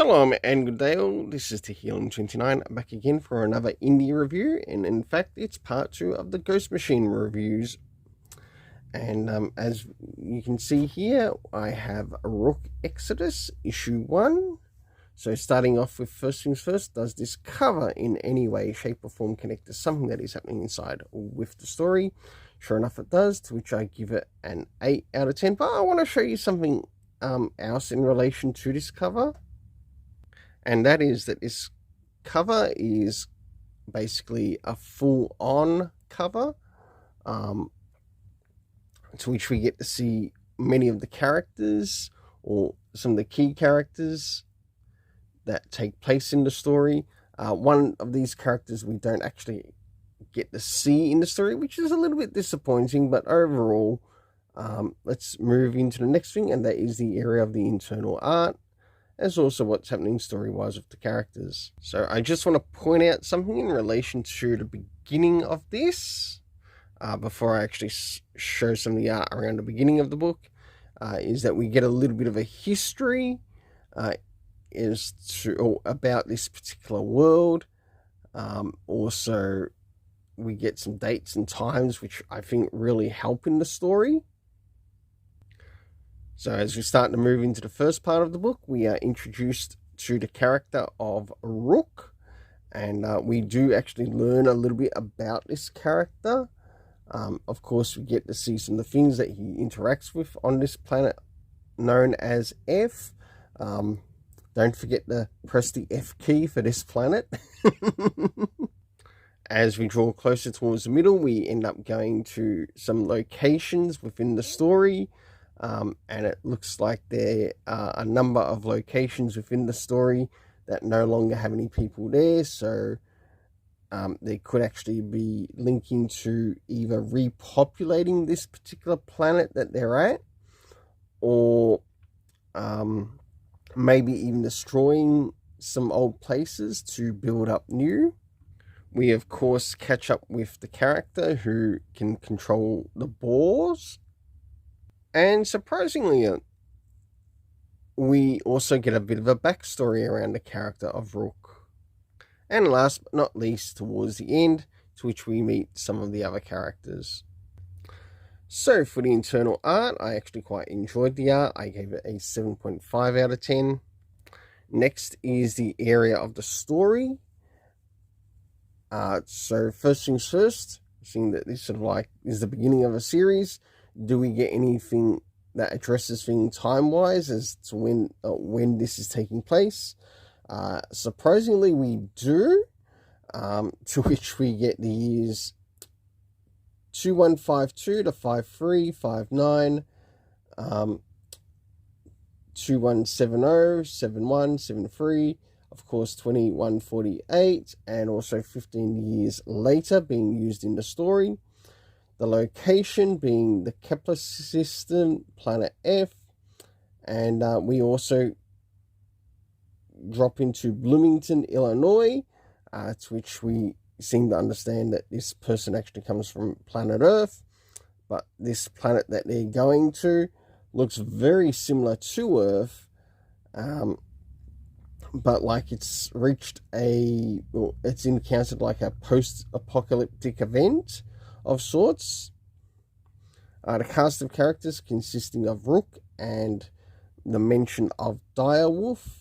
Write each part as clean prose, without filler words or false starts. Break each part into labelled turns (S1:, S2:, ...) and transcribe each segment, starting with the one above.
S1: Shalom and good day all, this is Healing29 back again for another indie review, and in fact it's part 2 of the Ghost Machine reviews. And as you can see here, I have Rook Exodus issue 1. So starting off with first things first, does this cover in any way, shape or form connect to something that is happening inside with the story? Sure enough it does, to which I give it an 8 out of 10, but I want to show you something else in relation to this cover. And that is that this cover is basically a full-on cover, to which we get to see many of the characters, or some of the key characters that take place in the story. One of these characters we don't actually get to see in the story, which is a little bit disappointing, but overall, let's move into the next thing, and that is the area of the internal art, as also what's happening story-wise with the characters. So I just want to point out something in relation to the beginning of this, before I actually show some of the art around the beginning of the book, is that we get a little bit of a history about this particular world. Also, we get some dates and times which I think really help in the story. So as we start to move into the first part of the book, we are introduced to the character of Rook, and we do actually learn a little bit about this character. Of course, we get to see some of the things that he interacts with on this planet known as F. Don't forget to press the F key for this planet. As we draw closer towards the middle, we end up going to some locations within the story. And it looks like there are a number of locations within the story that no longer have any people there, so they could actually be linking to either repopulating this particular planet that they're at, or maybe even destroying some old places to build up new. We of course catch up with the character who can control the boars. And surprisingly, we also get a bit of a backstory around the character of Rook. And last but not least, towards the end, to which we meet some of the other characters. So for the internal art, I actually quite enjoyed the art. I gave it a 7.5 out of 10. Next is the area of the story. So first things first, seeing that this sort of like is the beginning of a series, do we get anything that addresses things time-wise as to when this is taking place? Surprisingly, we do, to which we get the years 2152 to 5359, 2170, 71, 73, of course 2148, and also 15 years later being used in the story. The location being the Kepler system, planet F, and we also drop into Bloomington, Illinois, to which we seem to understand that this person actually comes from planet Earth, but this planet that they're going to looks very similar to Earth, but like it's encountered like a post-apocalyptic event of sorts. The cast of characters consisting of Rook and the mention of Direwolf.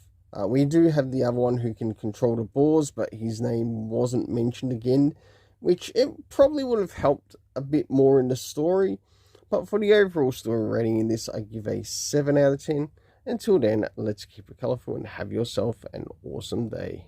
S1: We do have the other one who can control the boars, but his name wasn't mentioned again, which it probably would have helped a bit more in the story. But for the overall story rating in this, I give a 7 out of 10. Until then, let's keep it colourful and have yourself an awesome day.